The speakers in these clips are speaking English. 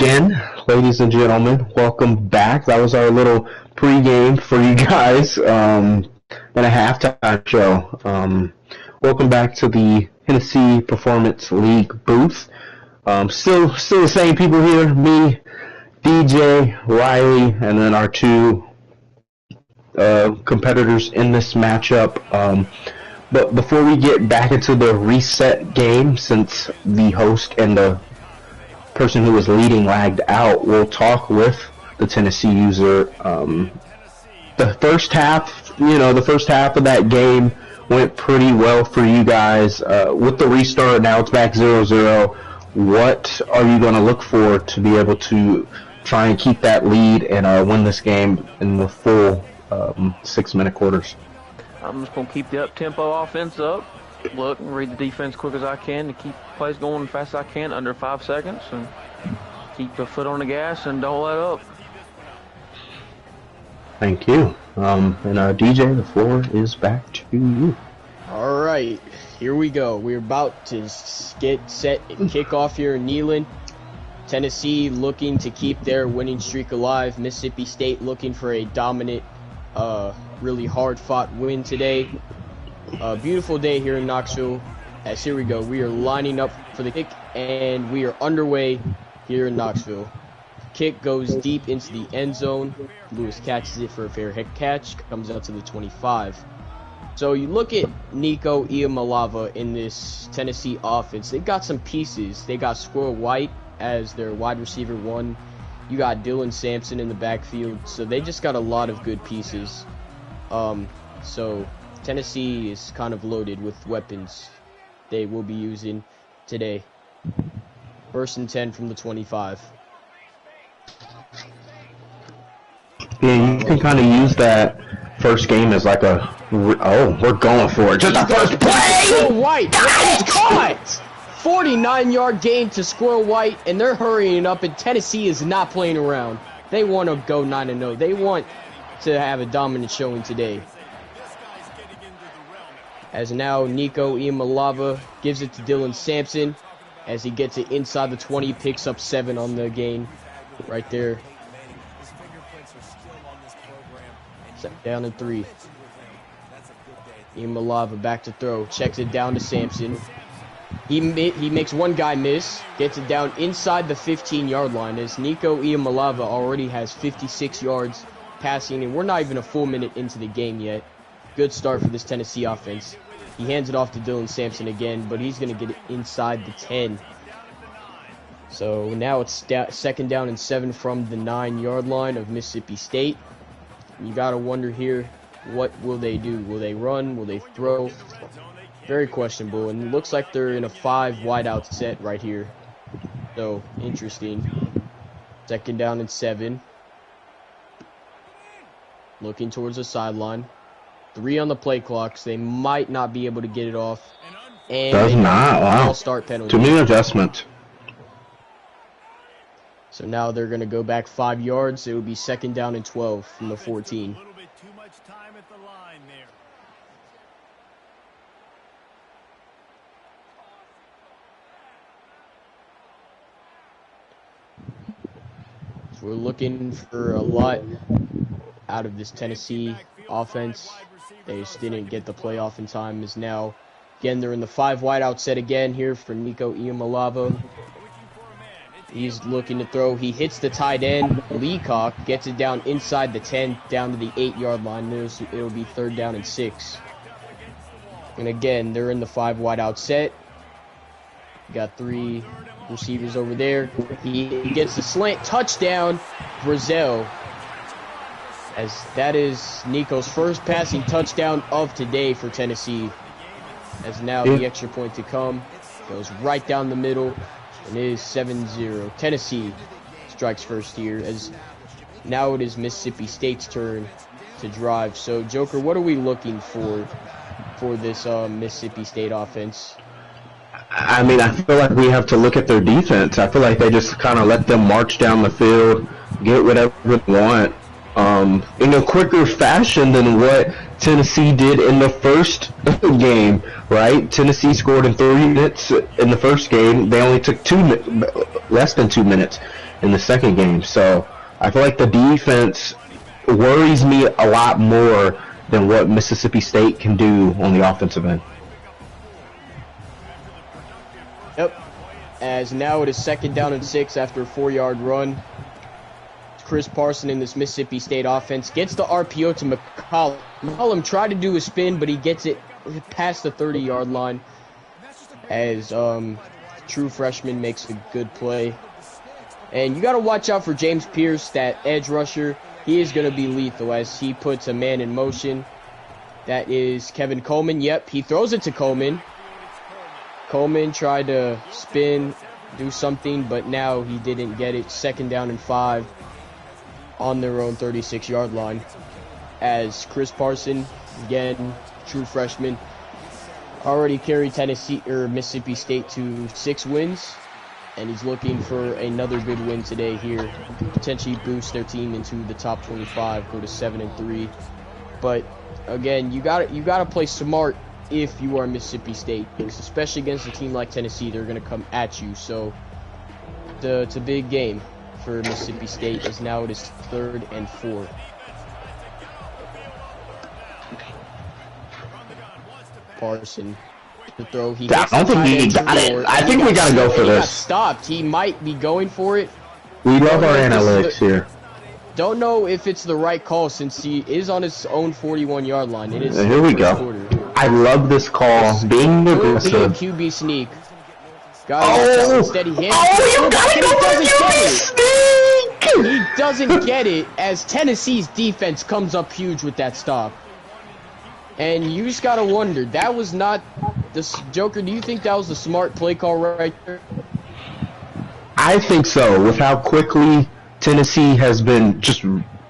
again, ladies and gentlemen. Welcome back. That was our little pregame for you guys, and a halftime show. Welcome back to the Tennessee Performance League booth. Still the same people here. Me, DJ, Riley, and then our two competitors in this matchup. But before we get back into the reset game, since the host and the person who was leading lagged out, we'll talk with the Tennessee user. The first half of that game went pretty well for you guys. With the restart, now it's back 0-0. What are you going to look for to be able to try and keep that lead and win this game in the full 6-minute quarters? I'm just going to keep the up-tempo offense up, look and read the defense quick as I can to keep plays going as fast as I can under 5 seconds, and keep the foot on the gas and don't let up. Thank you. And DJ, the floor is back to you. All right, here we go. We're about to get set and kick off here in Neyland. Tennessee looking to keep their winning streak alive. Mississippi State looking for a dominant, really hard-fought win today. A beautiful day here in Knoxville. As here we go. We are lining up for the kick, and we are underway here in Knoxville. Kick goes deep into the end zone. Lewis catches it for a fair catch. Comes out to the 25. So you look at Nico Iamaleava in this Tennessee offense. They've got some pieces. They got Squirrel White as their wide receiver 1. You got Dylan Sampson in the backfield. So they just got a lot of good pieces. So Tennessee is kind of loaded with weapons they will be using today. 1st and 10 from the 25. Yeah, you can kind of use that first game as like a, we're going for it. Just the first play! Squirrel White, caught! 49-yard gain to Squirrel White, and they're hurrying up, and Tennessee is not playing around. They want to go 9-0. They want to have a dominant showing today. As now Nico Iamaleava gives it to Dylan Sampson as he gets it inside the 20, picks up 7 on the gain right there. Down in 3. Iamaleava back to throw, checks it down to Sampson. He makes one guy miss, gets it down inside the 15-yard line as Nico Iamaleava already has 56 yards passing, and we're not even a full minute into the game yet. Good start for this Tennessee offense. He hands it off to Dylan Sampson again, but he's going to get it inside the 10. So now it's 2nd down and 7 from the 9-yard line of Mississippi State. You got to wonder here, what will they do? Will they run? Will they throw? Very questionable, and it looks like they're in a 5 wideout set right here. So, interesting. 2nd down and 7. Looking towards the sideline. 3 on the play clock, so they might not be able to get it off. And does not. Wow. Start penalty. Too many adjustments. So now they're going to go back 5 yards. It will be 2nd down and 12 from the 14. So we're looking for a lot out of this Tennessee offense. They just didn't get the playoff in time. Is now, again, they're in the 5 wideout set again here for Nico Iamaleava. He's looking to throw. He hits the tight end. Leacock gets it down inside the 10, down to the 8-yard line. It'll be 3rd down and 6. And again, they're in the 5 wideout set. Got 3 receivers over there. He gets the slant touchdown, Brazil. As that is Nico's first passing touchdown of today for Tennessee. As now the extra point to come goes right down the middle, and it is 7-0. Tennessee strikes first here, as now it is Mississippi State's turn to drive. So, Joker, what are we looking for this Mississippi State offense? I mean, I feel like we have to look at their defense. I feel like they just kind of let them march down the field, get whatever they want, in a quicker fashion than what Tennessee did in the first game, right? Tennessee scored in 3 minutes in the first game. They only took less than 2 minutes in the second game. So I feel like the defense worries me a lot more than what Mississippi State can do on the offensive end. Yep. As now it is 2nd down and 6 after a 4-yard run. Chris Parson in this Mississippi State offense gets the RPO to McCollum. McCollum tried to do a spin, but he gets it past the 30-yard line as true freshman makes a good play. And you got to watch out for James Pierce, that edge rusher. He is going to be lethal as he puts a man in motion. That is Kevin Coleman. Yep, he throws it to Coleman. Coleman tried to spin, do something, but now he didn't get it. 2nd down and 5 on their own 36-yard line. As Chris Parson, again, true freshman, already carried Mississippi State to 6 wins, and he's looking for another good win today here, potentially boost their team into the top 25, go to 7-3. But again, you gotta play smart if you are Mississippi State, because especially against a team like Tennessee, they're gonna come at you. So it's a big game for Mississippi State, as now it is 3rd and 4. Parson to throw. I don't think he got it. I think we gotta go for this. Got stopped. He might be going for it. We love our analytics here. Don't know if it's the right call since he is on his own 41-yard line. It is. Here we go. Quarter. I love this call. Being aggressive. QB sneak. Got instead he hands you gotta go for QB sneak! He doesn't get it as Tennessee's defense comes up huge with that stop. And you just gotta wonder, that was not the Joker. Do you think that was the smart play call right there? I think so. With how quickly Tennessee has been just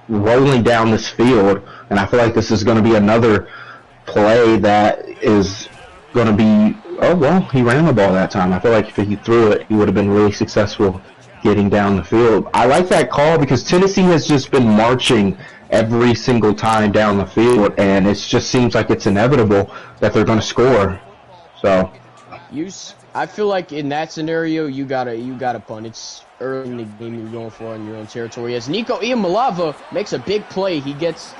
rolling down this field, and I feel like this is going to be another play that is going to be. Oh well, he ran the ball that time. I feel like if he threw it, he would have been really successful getting down the field. I like that call because Tennessee has just been marching every single time down the field, and it just seems like it's inevitable that they're going to score. So, I feel like in that scenario, you gotta punt. It's early in the game, you're going for on your own territory. As Nico Iamaleava makes a big play, he gets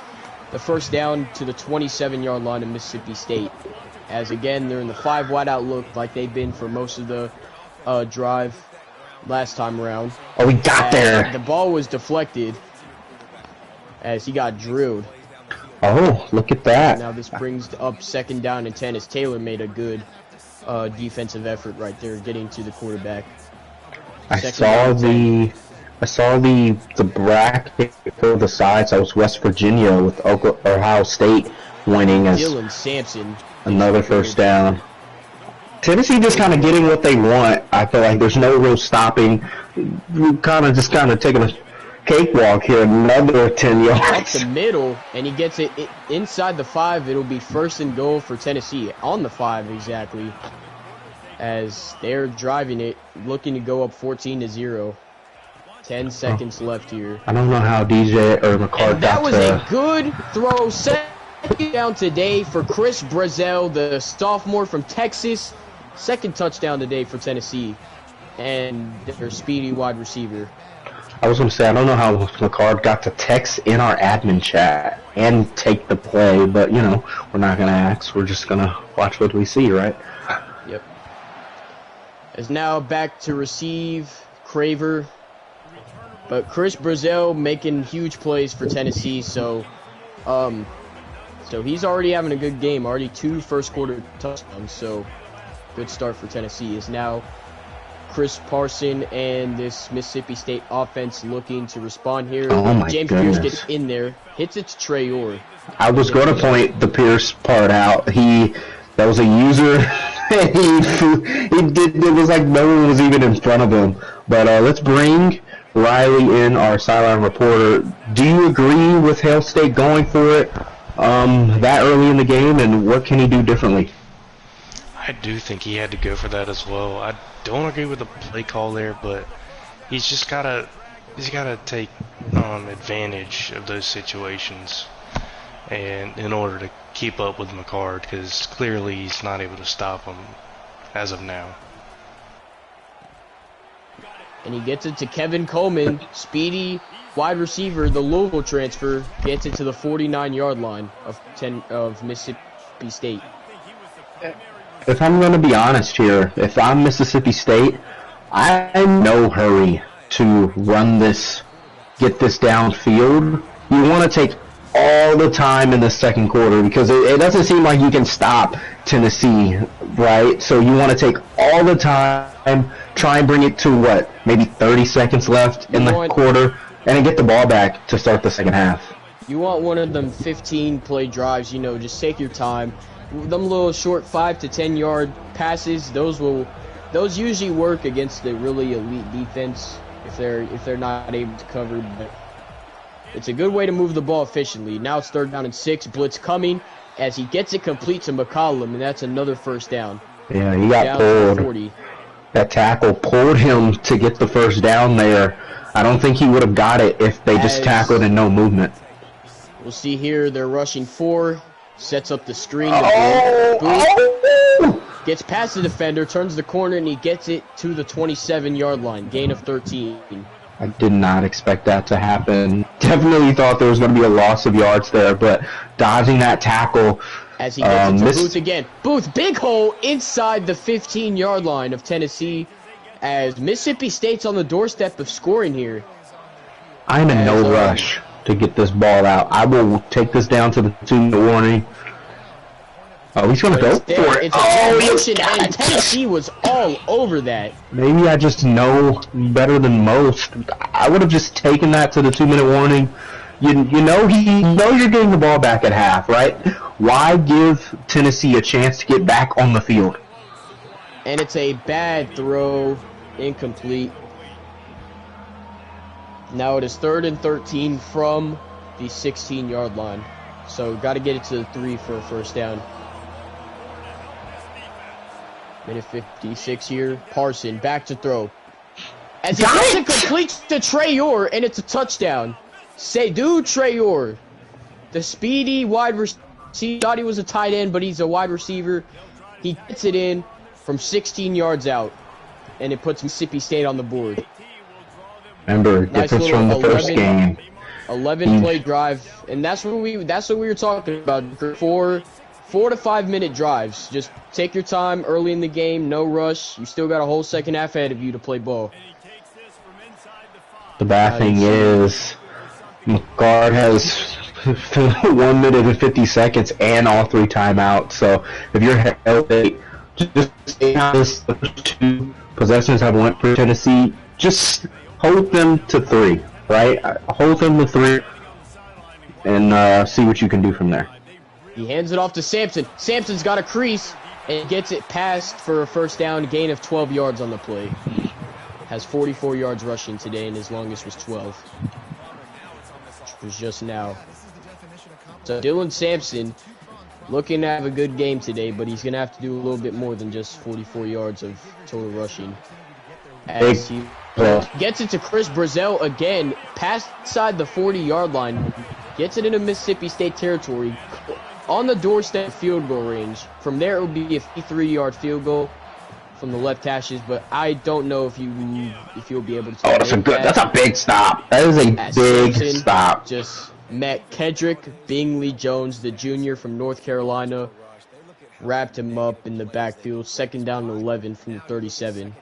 the 1st down to the 27-yard line of Mississippi State. As again, they're in the 5 wide out look like they've been for most of the drive last time around. Oh, we got there. The ball was deflected as he got drilled. Oh, look at that. Now this brings up 2nd down and 10 as Taylor made a good defensive effort right there, getting to the quarterback. I saw the bracket for the sides. I was West Virginia with Ohio State winning as Dylan Sampson. Another 1st down. Tennessee just kind of getting what they want. I feel like there's no real stopping. We kind of taking a cakewalk here. Another 10 yards. Up the middle, and he gets it inside the 5. It'll be 1st and goal for Tennessee on the 5 exactly. As they're driving it, looking to go up 14-0. 10 seconds left here. I don't know how DJ or McCart that was a good throw. 2nd down today for Chris Brazel, the sophomore from Texas. 2nd touchdown today for Tennessee, and their speedy wide receiver. I was going to say, I don't know how McCart got to text in our admin chat and take the play, but, you know, we're not going to ask. We're just going to watch what we see, right? Yep. Is now back to receive Craver. But Chris Brazel making huge plays for Tennessee, so he's already having a good game. Already 2 first-quarter touchdowns, so good start for Tennessee. Is now Chris Parson and this Mississippi State offense looking to respond here. Oh my James goodness. Pierce gets in there, hits it to Trey Orr. I was going to point the Pierce part out. That was a user. It was like no one was even in front of him. But let's bring Riley in, our sideline reporter. Do you agree with Hail State going for it that early in the game, and what can he do differently? I do think he had to go for that as well. I don't agree with the play call there, but he's just gotta take advantage of those situations, and in order to keep up with McCard, because clearly he's not able to stop him as of now. And he gets it to Kevin Coleman, speedy wide receiver, the Louisville transfer, gets it to the 49-yard line of Mississippi State. If I'm going to be honest here, if I'm Mississippi State, I'm in no hurry to run this, get this downfield. You want to take all the time in the second quarter because it doesn't seem like you can stop Tennessee, right? So you want to take all the time, try and bring it to what, maybe 30 seconds left in the quarter, and then get the ball back to start the second half. You want one of them 15-play drives, just take your time. Them little short 5 to 10 yard passes, those usually work against the really elite defense if they're not able to cover. But it's a good way to move the ball efficiently. Now it's 3rd down and 6, blitz coming as he gets it complete to McCollum, and that's another first down. Yeah, he got pulled. That tackle pulled him to get the first down there. I don't think he would have got it if they just tackled and no movement. We'll see here, they're rushing 4. Sets up the screen. Gets past the defender, turns the corner, and he gets it to the 27-yard line. Gain of 13. I did not expect that to happen. Definitely thought there was going to be a loss of yards there, but dodging that tackle. As he gets it to Booth again. Booth, big hole inside the 15-yard line of Tennessee as Mississippi State's on the doorstep of scoring here. I'm in no rush to get this ball out. I will take this down to the 2-minute warning. Oh, he's going to go for it. It's and Tennessee was all over that. Maybe I just know better than most. I would have just taken that to the 2-minute warning. You know you're getting the ball back at half, right? Why give Tennessee a chance to get back on the field? And it's a bad throw, incomplete. Now it is 3rd and 13 from the 16-yard line. So got to get it to the 3 for a first down. Minute 56 here. Parson back to throw. As he gets it complete to Trayor, and it's a touchdown. Seydou Trayor, the speedy wide receiver. He thought he was a tight end, but he's a wide receiver. He gets it in from 16 yards out, and it puts Mississippi State on the board. Remember, difference from the first game. 11-play drive, and that's what we were talking about. 4 to 5 minute drives. Just take your time early in the game, no rush. You still got a whole second half ahead of you to play ball. The bad thing is, McGuard has 1 minute and 50 seconds and all 3 timeouts. So if you're healthy, just stay how the first 2 possessions have went for Tennessee. Just hold them to 3, right? Hold them to 3, and see what you can do from there. He hands it off to Sampson. Sampson's got a crease and gets it passed for a first down, gain of 12 yards on the play. Has 44 yards rushing today, and his longest was 12. Which was just now. So Dylan Sampson looking to have a good game today, but he's going to have to do a little bit more than just 44 yards of total rushing. As he gets it to Chris Brazel again, past side the 40-yard line, gets it into Mississippi State territory, on the doorstep field goal range. From there, it will be a 53-yard field goal from the left hashes, but I don't know if you'll be able to. Oh, that's a big stop. That is a big Simpson stop. Just met Kedrick Bingley Jones, the junior from North Carolina, wrapped him up in the backfield. 2nd down and 11 from the 37.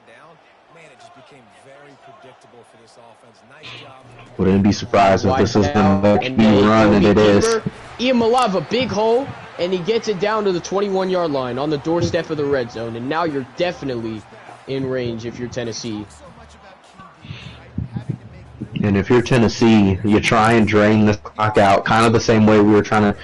Wouldn't be surprised if this is the key run, and it is. Iamaleava, big hole, and he gets it down to the 21-yard line on the doorstep of the red zone. And now you're definitely in range if you're Tennessee. And if you're Tennessee, you try and drain this clock out, kind of the same way we were trying to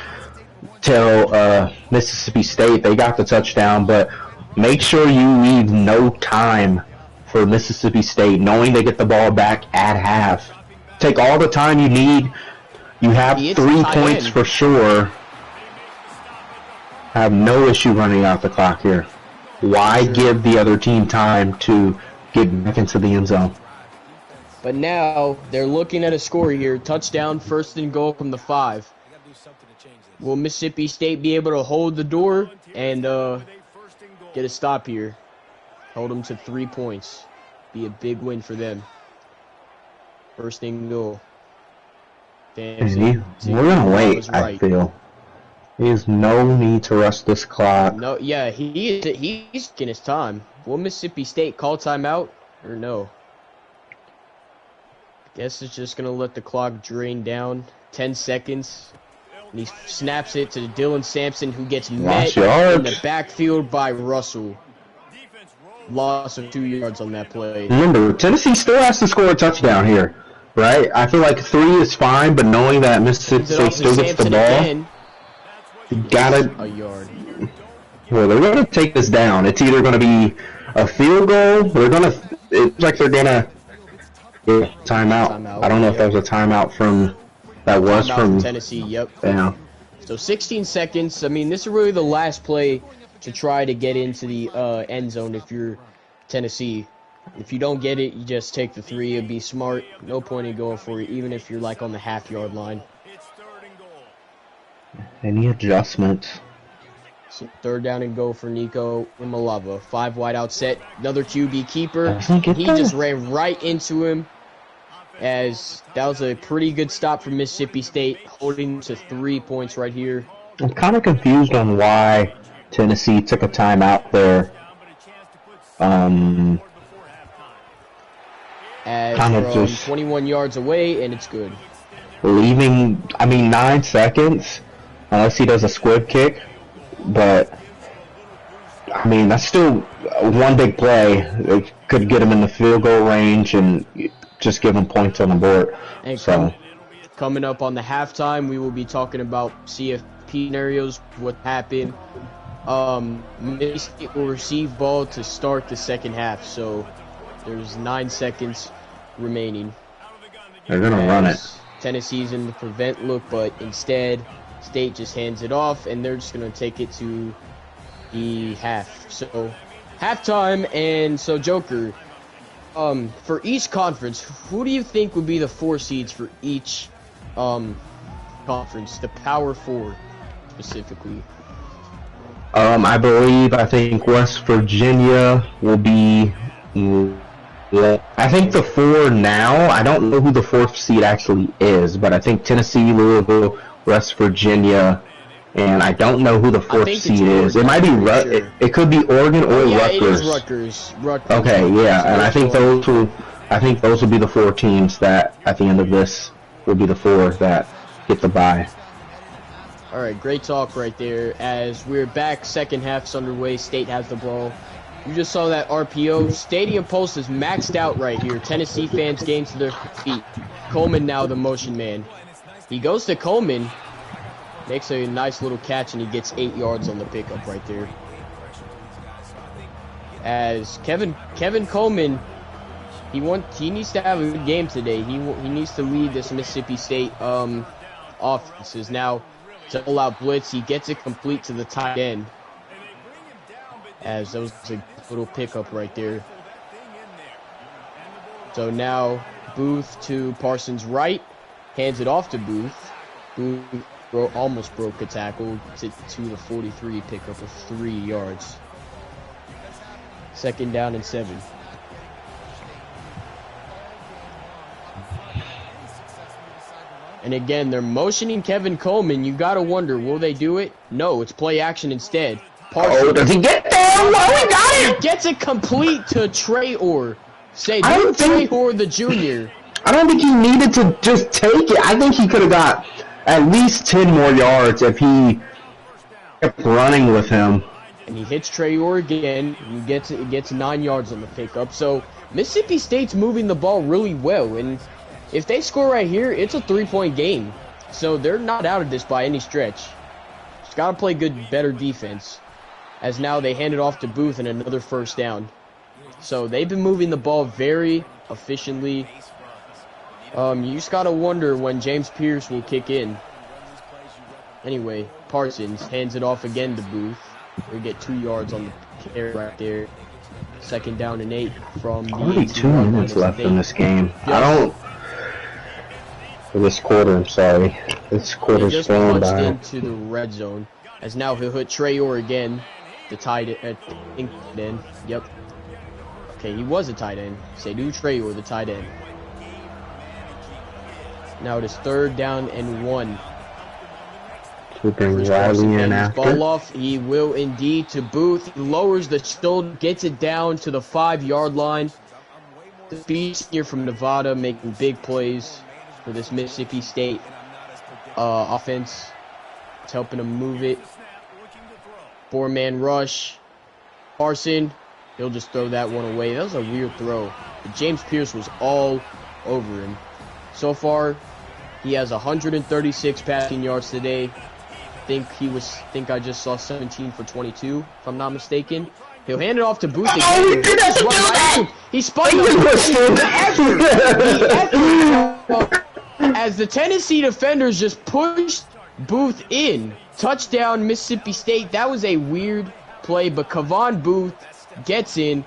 tell Mississippi State. They got the touchdown, but make sure you leave no time for Mississippi State, knowing they get the ball back at half. Take all the time you need. You have 3 points for sure. Have no issue running out the clock here. Why give the other team time to get back into the end zone? But now they're looking at a score here. Touchdown, 1st and goal from the 5. Will Mississippi State be able to hold the door and get a stop here? Hold them to 3 points. be a big win for them. First thing goal. We're gonna wait. Right. I feel there's no need to rush this clock. No, yeah, he's taking his time. Will Mississippi State call timeout or no? Guess it's just gonna let the clock drain down. 10 seconds. And he snaps it to Dylan Sampson, who gets met in the backfield by Russell. Loss of 2 yards on that play. Remember, Tennessee still has to score a touchdown here, right? I feel like 3 is fine, but knowing that Mississippi State still gets the ball, you gotta. A yard. Well, they're gonna take this down. It's either gonna be a field goal. It's like they're gonna. Yeah, timeout. I don't know if that was a timeout from. That was from Tennessee. Yep. Yeah. So 16 seconds. I mean, this is really the last play to try to get into the end zone if you're Tennessee. If you don't get it, you just take the 3. It'd be smart. No point in going for it, even if you're like on the half-yard line. Any adjustments? So 3rd down and go for Nico Imalava. 5 wide out set. Another QB keeper. He just ran right into him. As that was a pretty good stop from Mississippi State, holding to 3 points right here. I'm kind of confused on why Tennessee took a timeout there. As from just 21 yards away, and it's good. Leaving, 9 seconds, unless he does a squib kick, but, that's still one big play. It could get him in the field goal range and just give him points on the board. And coming up on the halftime, we will be talking about CFP scenarios, what happened. Mississippi State will receive ball to start the second half, so there's 9 seconds remaining. They're gonna run it. Tennessee's in the prevent look, but instead, State just hands it off, and they're just gonna take it to the half. So, halftime, and so Joker, for each conference, who do you think would be the 4 seeds for each conference, the Power 4 specifically? I think West Virginia will be. I think the 4 now. I don't know who the 4th seed actually is, but I think Tennessee, Louisville, West Virginia, and I don't know who the 4th seed is. It might be it could be Oregon or Rutgers. It is Rutgers. Okay, yeah, and I think those will be the 4 teams that at the end of this will be the 4 that get the bye. All right, great talk right there. As we're back, second half's underway. State has the ball. You just saw that RPO. Stadium Pulse is maxed out right here. Tennessee fans gain to their feet. Coleman now the motion man. He goes to Coleman. Makes a nice little catch, and he gets 8 yards on the pickup right there. As Kevin Coleman, he needs to have a good game today. He needs to lead this Mississippi State offenses. Now, to pull out blitz, he gets it complete to the tight end. As that was a little pickup right there. So now Booth to Parsons right, hands it off to Booth. Booth almost broke a tackle to the 43, pickup of 3 yards. 2nd down and 7. And again, they're motioning Kevin Coleman. You gotta wonder, will they do it? No, it's play action instead. Parsons. Oh, does he get there? Oh, he got it! He gets it complete to Trey Orr. Trey Orr the junior. I don't think he needed to just take it. I think he could have got at least 10 more yards if he kept running with him. And he hits Trey Orr again. And he gets 9 yards on the pickup. So Mississippi State's moving the ball really well. And if they score right here, it's a 3-point game. So they're not out of this by any stretch. Just got to play better defense. As now they hand it off to Booth and another 1st down. So they've been moving the ball very efficiently. You just got to wonder when James Pierce will kick in. Anyway, Parsons hands it off again to Booth. They get 2 yards on the carry right there. 2nd down and 8 from the only 2 minutes left in this game. For this quarter, I'm sorry. This quarter's going by. Just punched into the red zone. As now he'll hit Trey Orr again. The tight end. Yep. Okay, he was a tight end. Seydou Traore, the tight end. Now it is 3rd down and 1. To bring Riley in after. Ball off. He will indeed to Booth. He lowers the shoulder, gets it down to the 5-yard line. The speed senior from Nevada making big plays for this Mississippi State offense. It's helping him move it. 4-man rush. Carson, he'll just throw that one away. That was a weird throw. But James Pierce was all over him. So far, he has 136 passing yards today. Think I just saw 17 for 22, if I'm not mistaken. He'll hand it off to Booth again. Oh, he did have to do that! He spun as the Tennessee defenders just pushed Booth in. Touchdown, Mississippi State. That was a weird play, but Kavon Booth gets in.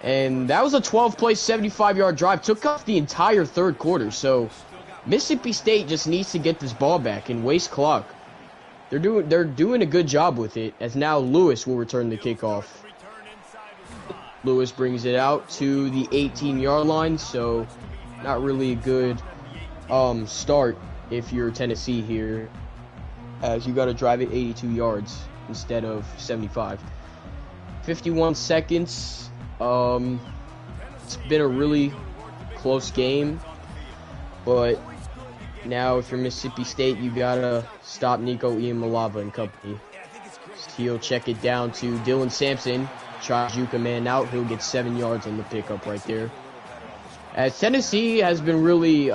And that was a 12-play, 75-yard drive. Took off the entire 3rd quarter. So Mississippi State just needs to get this ball back and waste clock. They're doing a good job with it, as now Lewis will return the kickoff. Lewis brings it out to the 18-yard line, so not really a good start if you're Tennessee here, as you got to drive it 82 yards instead of 75. 51 seconds. It's been a really close game, but now if you're Mississippi State, you gotta stop Nico Iamaleava and company. He'll check it down to Dylan Sampson. Try to juke a man out. He'll get 7 yards on the pickup right there. As Tennessee has been really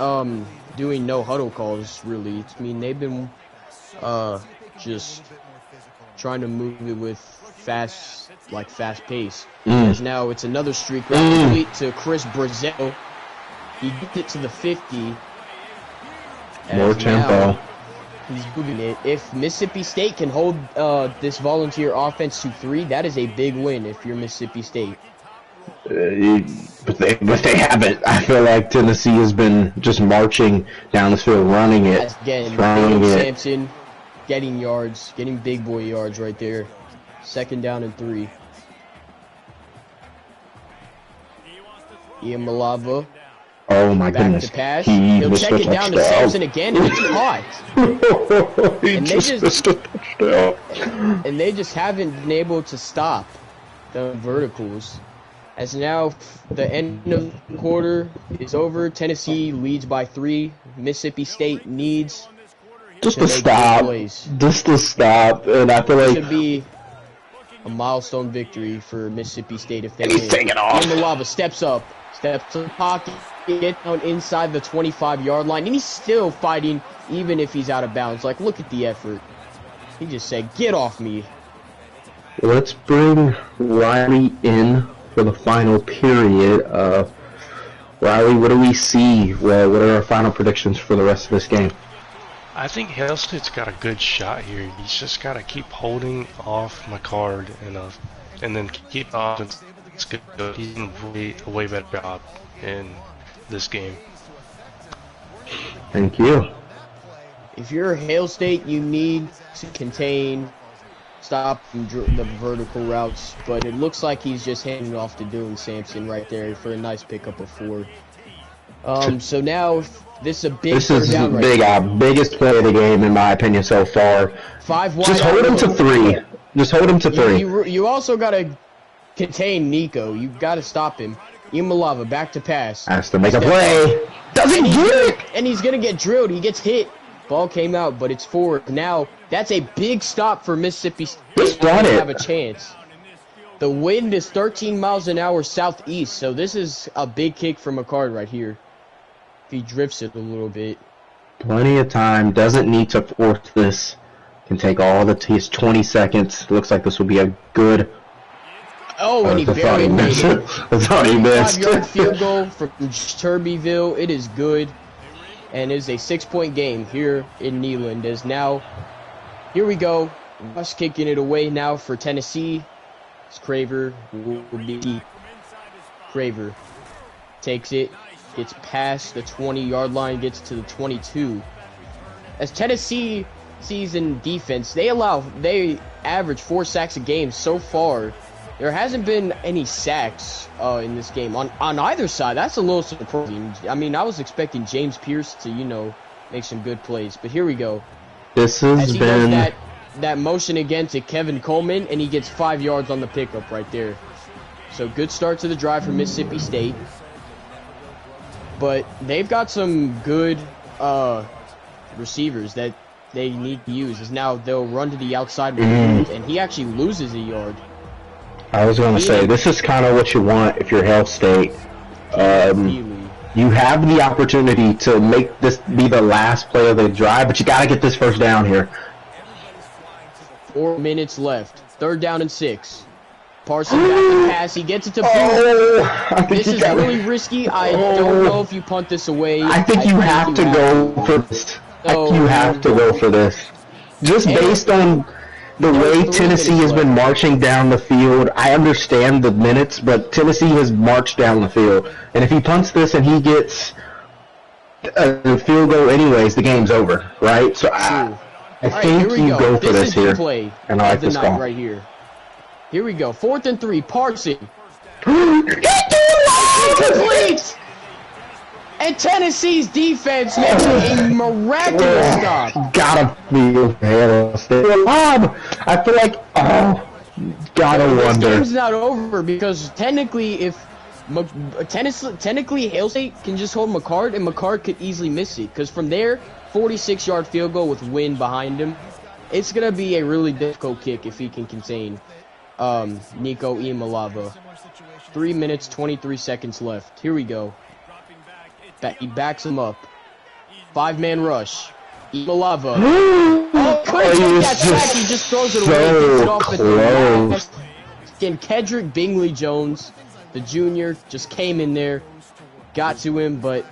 doing no huddle calls, really. I mean, they've been just trying to move it with fast pace. As now it's another streak complete to Chris Brazel. He gets it to the 50. More tempo. He's moving it. If Mississippi State can hold this Volunteer offense to 3, that is a big win if you're Mississippi State. But they haven't. I feel like Tennessee has been just marching down the field, running it. Again, Sampson getting yards, getting big boy yards right there. 2nd down and 3. Iamaleava. Oh my goodness. To pass. He'll check it down to Sampson again, and it's caught. And they just haven't been able to stop the verticals. As now the end of the quarter is over, Tennessee leads by 3. Mississippi State needs just to stop. Just to stop. And I feel like it should be a milestone victory for Mississippi State if they win. He's taking off. Iamaleava steps up. Steps to the pocket, get down inside the 25-yard line, and he's still fighting even if he's out of bounds. Like, look at the effort. He just said, get off me. Let's bring Riley in for the final period. Riley, what do we see? Well, what are our final predictions for the rest of this game? I think Hail State's got a good shot here. He's just got to keep holding off McCard and then keep the offense. It's good. He's doing a way better job in this game. Thank you. If you're Hail State, you need to stop the vertical routes, but it looks like he's just handing it off to Dylan Sampson right there for a nice pickup of 4. So now this is a big. This is the biggest play of the game in my opinion so far. 5 wide. Just hold him to 3. Just hold him to 3. You also gotta contain Nico. You got to stop him. Iamaleava back to pass. Has to make a play. Doesn't get it. And he's going to get drilled. He gets hit. Ball came out, but it's forward. Now, that's a big stop for Mississippi State. Just got it. Have a chance. The wind is 13 miles an hour southeast, so this is a big kick for McCard right here. If he drifts it a little bit. Plenty of time. Doesn't need to force this. Can take all his 20 seconds. Looks like this will be a good. Oh, and he barely made it. That's all he missed. 5-yard field goal from Turbeville. It is good. And it is a 6-point game here in Neyland. As now, here we go. Rush kicking it away now for Tennessee. It's Craver will be Craver. Takes it. Gets past the 20-yard line. Gets to the 22. As Tennessee sees in defense, they average 4 sacks a game so far there hasn't been any sacks in this game on either side. That's a little surprising. I mean, I was expecting James Pierce to, you know, make some good plays. But here we go. This has As he been... does that motion again to Kevin Coleman, and he gets 5 yards on the pickup right there. So good start to the drive for Mississippi State. But they've got some good receivers that they need to use. Is now they'll run to the outside with and he actually loses a yard. I was going to say, this is kind of what you want if you're Hail State. You have the opportunity to make this be the last play of the drive, but you got to get this first down here. 4 minutes left. 3rd down and 6. Parson back to pass. He gets it to This is really risky. I don't know if you punt this away. I think you have to go for this. I think you have to go for this. Just based on the way Tennessee has been marching down the field, I understand the minutes, but Tennessee has marched down the field. And if he punts this and he gets a field goal anyways, the game's over, right? So I think you go for this here. And I like this call. Right here. Here we go. 4th and 3. Parson. Complete! And Tennessee's defense makes a miraculous stop. Gotta be Ohio State. I feel like, gotta wonder. This game's not over because technically, if technically Hail State can just hold McCart, and McCart could easily miss it. Because from there, 46-yard field goal with Wynn behind him, it's gonna be a really difficult kick if he can contain Nico Imalava. 3 minutes, 23 seconds left. Here we go. He backs him up. 5-man rush. Imalava. Couldn't take that sack. He just throws it away. Gets it off at the last. Again, Kedrick Bingley-Jones, the junior, just came in there, got to him, but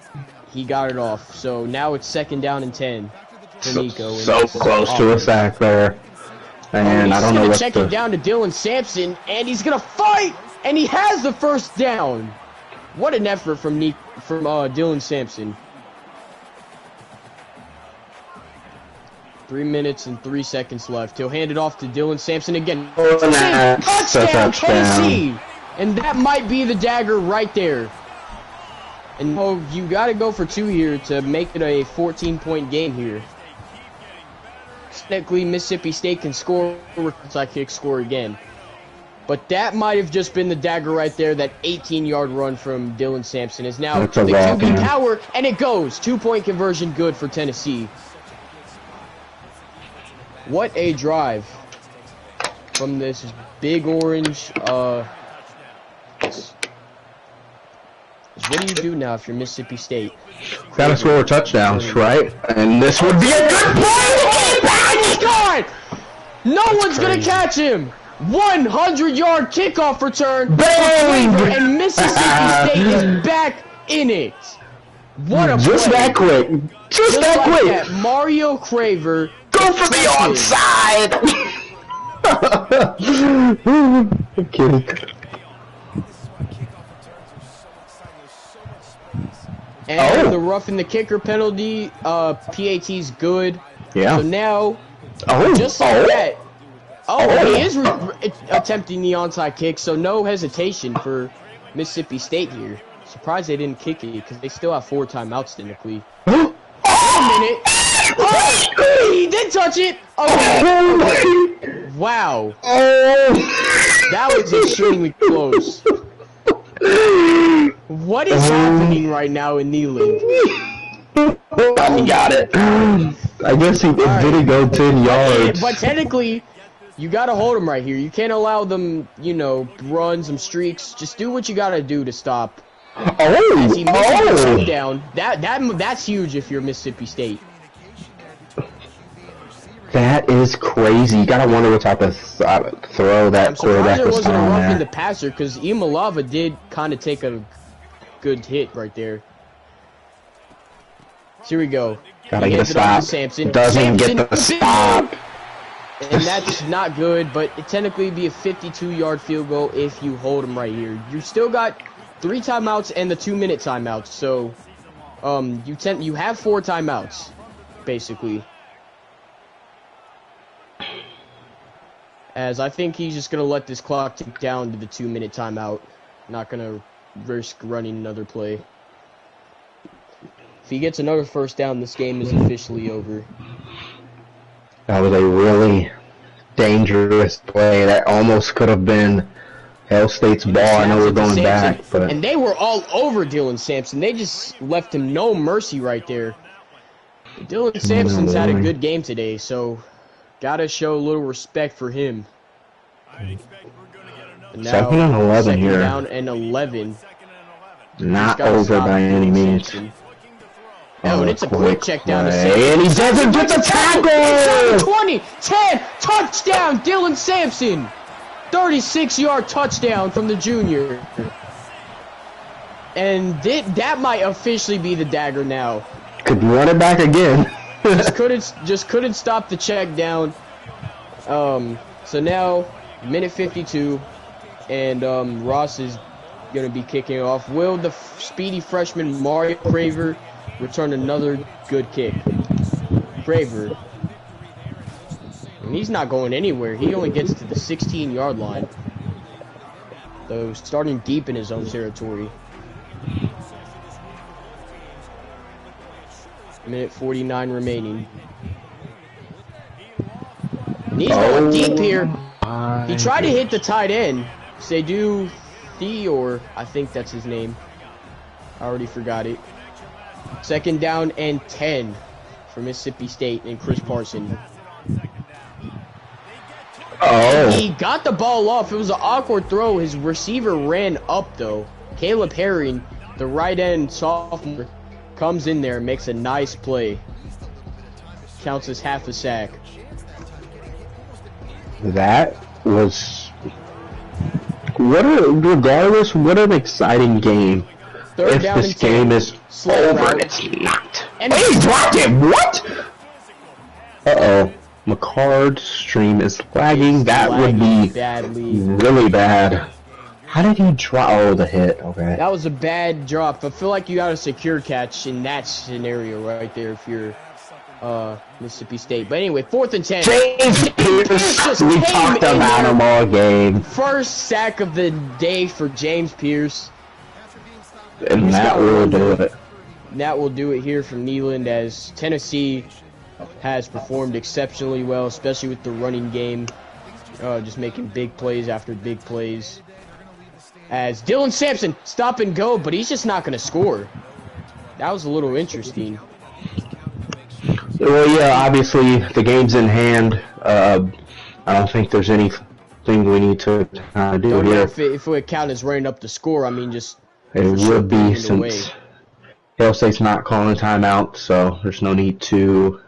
he got it off. So now it's 2nd down and 10 for Nico. So close to a sack there. And I don't know what check it down to Dylan Sampson, and he's gonna fight, and he has the first down. What an effort from Dylan Sampson. 3 minutes and 3 seconds left. He'll hand it off to Dylan Sampson again. Touchdown, Tennessee! And that might be the dagger right there. And you got to go for 2 here to make it a 14-point game here. Technically, Mississippi State can score, onside kick, score again. But that might have just been the dagger right there. That 18-yard run from Dylan Sampson is now the QB power, and it goes. 2-point conversion good for Tennessee. What a drive from this big orange. What do you do now if you're Mississippi State? Gotta score touchdowns, right? And this would be a good play! He's gone! No one's gonna catch him! 100-yard kickoff return, and Mississippi State is back in it. What a just play. That quick, just that like quick. That. Mario Craver, go for the onside. I'm kidding. And the roughing the kicker penalty, PAT's good. Yeah. So now, just like that. He is attempting the onside kick, so no hesitation for Mississippi State here. Surprised they didn't kick it because they still have 4 timeouts technically. Wait a minute. He did touch it. Okay. Wow. That was extremely close. What is happening right now in Kneeling? He got it. I guess he didn't go 10 yards. But technically, you gotta hold him right here. You can't allow them, run some streaks. Just do what you gotta do to stop. As he misses the down. That's huge if you're Mississippi State. That is crazy. You gotta wonder what type of throw that quarterback was wasn't throwing roughing there. the passer because Imalava did kind of take a good hit right there. So here we go. Gotta get a stop. Doesn't get the stop. And that's not good, but it technically be a 52-yard field goal if you hold him right here. You still got 3 timeouts and the 2-minute timeouts, so you have 4 timeouts, basically. as I think he's just going to let this clock tick down to the 2-minute timeout. Not going to risk running another play. If he gets another first down, this game is officially over. That was a really dangerous play. That almost could have been Hail State's ball. I know we're going back, but... And they were all over Dylan Sampson. They just left him no mercy right there. Dylan Sampson's had a good game today, so gotta show a little respect for him. And now, 2nd and 11 here. Down and 11. Not over by any means. Oh, and it's a quick check down to Sampson. And he doesn't get the tackle! 20, 10, touchdown, Dylan Sampson! 36-yard touchdown from the junior. And that might officially be the dagger now. Could run it back again. just couldn't stop the check down. So now, minute 52, and Ross is going to be kicking it off. Will the speedy freshman Mario Craver return another good kick? Craver. And he's not going anywhere. He only gets to the 16-yard line. Though starting deep in his own territory. Minute 49 remaining. And he's going deep here. He tried to hit the tight end. Seydou Theor, I think that's his name. I already forgot it. 2nd down and 10 for Mississippi State and Chris Parson. And he got the ball off. It was an awkward throw. His receiver ran up, though. Caleb Herring, the right end sophomore, comes in there and makes a nice play. Counts as half a sack. That was... regardless, what an exciting game. Third down if this game is over, it's not. And he dropped it! What? Uh-oh. McCard's stream is lagging. That would be badly. Really bad. How did he drop? Oh, the hit. Okay. That was a bad drop. I feel like you got a secure catch in that scenario right there if you're Mississippi State. But anyway, 4th and 10. James Pierce. We talked about him all game. First sack of the day for James Pierce. And that will do it. That will do it here from Neyland, as Tennessee has performed exceptionally well, especially with the running game. Just making big plays after big plays. As Dylan Sampson, stop and go, but he's just not going to score. That was a little interesting. Well, yeah, obviously the game's in hand. I don't think there's anything we need to do don't here. know if it would count as running up the score. I mean, just it would be, since Hail State's not calling timeout, so there's no need to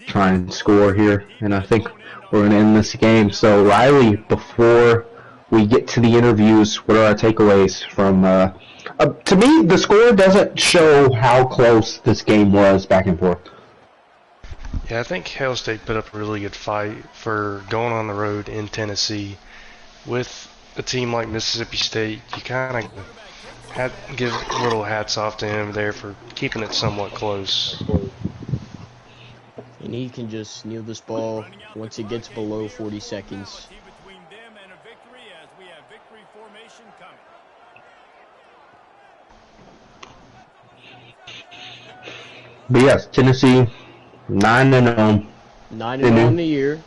try and score here. And I think we're going to end this game. So, Riley, before we get to the interviews, what are our takeaways from... to me, the score doesn't show how close this game was back and forth. Yeah, I think Hail State put up a really good fight for going on the road in Tennessee. With a team like Mississippi State, you kind of had to give little hats off to him there for keeping it somewhat close. And he can just kneel this ball once it gets below 40 seconds. But yes, Tennessee, 9-0. 9-0 on the year.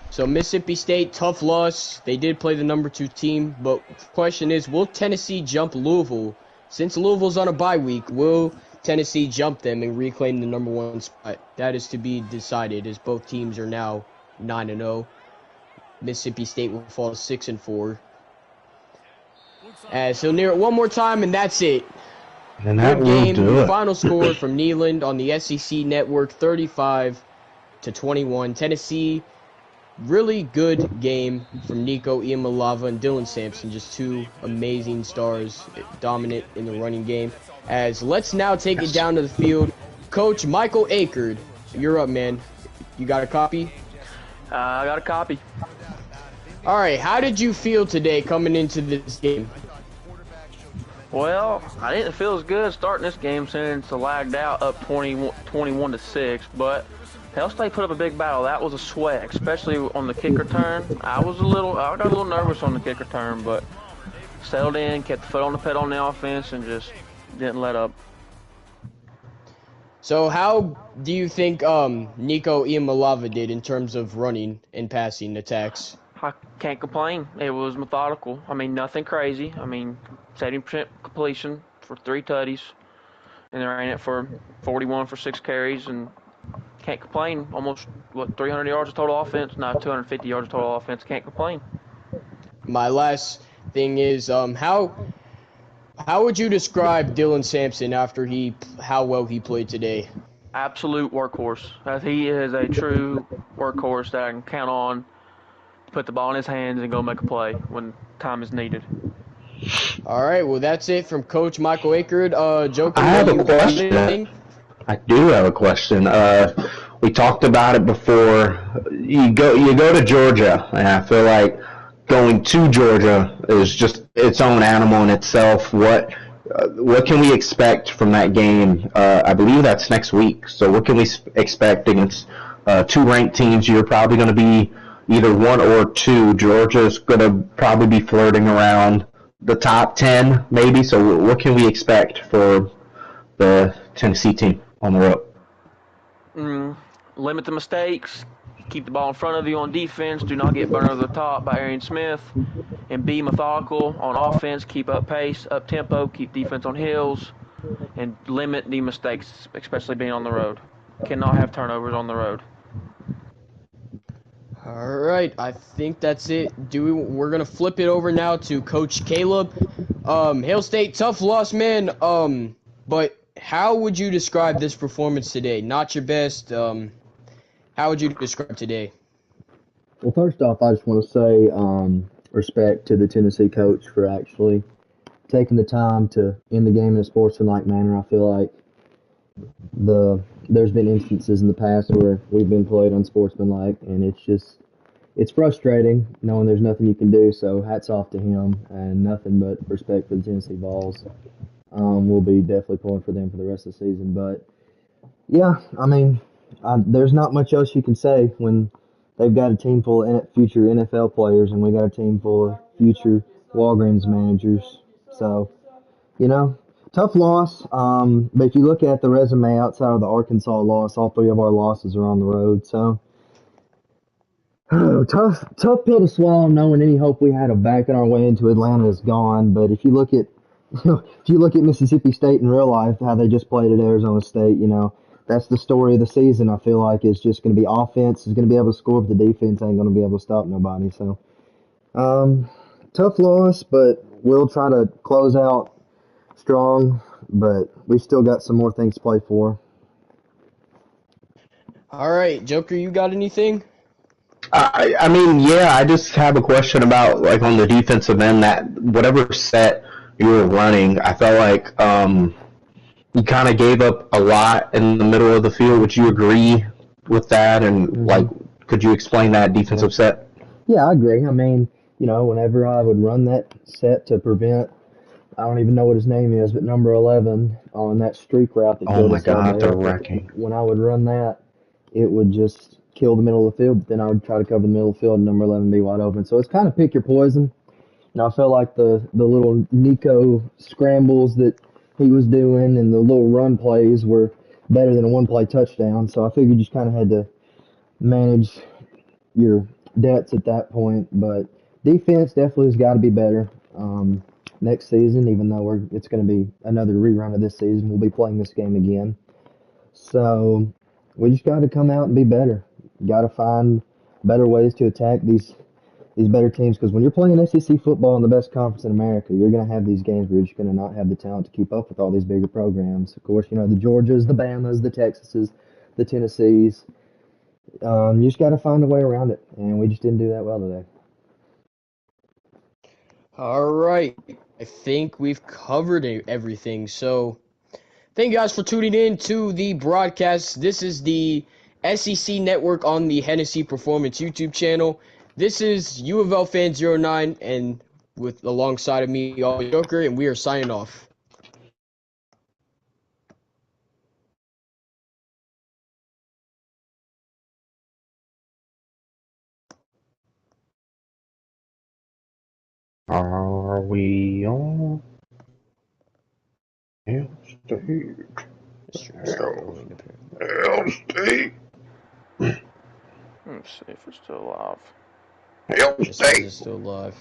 So Mississippi State, tough loss. They did play the number 2 team, but the question is, will Tennessee jump Louisville? Since Louisville's on a bye week, will Tennessee jump them and reclaim the number 1 spot? That is to be decided, as both teams are now 9-0. Mississippi State will fall to 6-4. As he'll near it one more time, and that's it. And that Good will game. do it. Final score from Neyland on the SEC Network, 35-21. Tennessee, really good game from Nico Iamaleava and Dylan Sampson. Just 2 amazing stars, dominant in the running game. As let's now take it down to the field. Coach Michael Akerd, you're up, man. You got a copy? I got a copy. All right, how did you feel today coming into this game? Well, I didn't feel as good starting this game since I lagged out up 21-6, but Hell State put up a big battle. That was a sweat, especially on the kick return. I got a little nervous on the kick return, but settled in, kept the foot on the pedal on the offense, and just didn't let up. So how do you think Nico Iamaleava did in terms of running and passing attacks? I can't complain. It was methodical. I mean, nothing crazy. I mean, 70% completion for 3 tutties, and they ran it for 41 for 6 carries, and can't complain. Almost, 300 yards of total offense? No, 250 yards of total offense. Can't complain. My last thing is how would you describe Dylan Sampson after how well he played today? Absolute workhorse. He is a true workhorse that I can count on to put the ball in his hands and go make a play when time is needed. All right, well that's it from Coach Michael Akerd. Joker, I have do you a question. anything? I do have a question. We talked about it before. You go to Georgia, and I feel like going to Georgia is just its own animal in itself. What can we expect from that game? I believe that's next week. So what can we expect against 2 ranked teams? You're probably going to be either 1 or 2. Georgia's going to probably be flirting around the top 10, maybe. So what can we expect for the Tennessee team on the road? Limit the mistakes. Keep the ball in front of you on defense. Do not get burned over the top by Arian Smith. And be methodical on offense. Keep up pace, up tempo. Keep defense on heels. And limit the mistakes, especially being on the road. Cannot have turnovers on the road. All right, I think that's it. We're gonna flip it over now to Coach Caleb. Hail State, tough loss, man. But how would you describe this performance today? Not your best. How would you describe today? Well, first off, I just want to say respect to the Tennessee coach for actually taking the time to end the game in a sportsmanlike manner. I feel like there's been instances in the past where we've been played unsportsmanlike, and it's frustrating knowing there's nothing you can do. So hats off to him, and nothing but respect for the Tennessee Vols. We'll be definitely pulling for them for the rest of the season. But yeah, I mean, there's not much else you can say when they've got a team full of future NFL players, and we got a team full of future Walgreens managers. So, tough loss. But if you look at the resume outside of the Arkansas loss, all 3 of our losses are on the road. So, tough pill to swallow, knowing any hope we had of backing our way into Atlanta is gone. But if you look at Mississippi State in real life, how they just played at Arizona State, that's the story of the season. I feel like it's just going to be offense is going to be able to score, but the defense ain't going to be able to stop nobody. So, tough loss, but we'll try to close out strong. But we still got some more things to play for. All right, Joker, you got anything? I mean, yeah, I just have a question about, like, on the defensive end, that whatever set you were running, I felt like you kind of gave up a lot in the middle of the field. Would you agree with that? And, like, could you explain that defensive set? Yeah, I agree. I mean, whenever I would run that set to prevent, I don't even know what his name is, but number 11 on that streak route that Oh my God, they're wrecking. When I would run that, it would just kill the middle of the field, but then I would try to cover the middle of the field and number 11 be wide open. So it's kind of pick your poison. And I felt like the little Nico scrambles that he was doing and the little run plays were better than a one-play touchdown. So I figured you just kind of had to manage your debts at that point. But defense definitely has got to be better next season, even though it's going to be another rerun of this season. We'll be playing this game again. So we just got to come out and be better. Got to find better ways to attack these better teams, because when you're playing SEC football in the best conference in America, you're going to have these games where you're just going to not have the talent to keep up with all these bigger programs. Of course, the Georgias, the Bamas, the Texases, the Tennessees. You just got to find a way around it, and we just didn't do that well today. All right, I think we've covered everything. So thank you guys for tuning in to the broadcast. This is the SEC Network on the Hennessy Performance YouTube channel. This is U of L Fan 09, and alongside of me, always Joker, and we are signing off. Are we on? Hell State. Mr. State going apparently. Hell State. Let's see if it's still alive. Hell It says State. it's still live.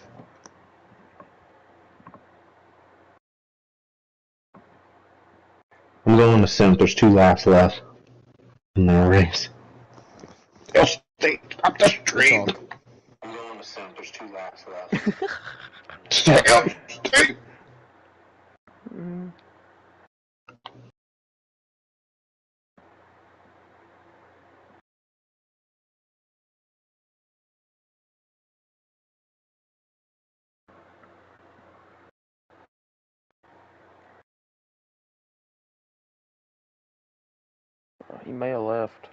I'm going to simp. There's 2 laps left in the race. Hell State. Stop the stream. I'm going to simp. There's 2 laps left. Hell State. He may have left.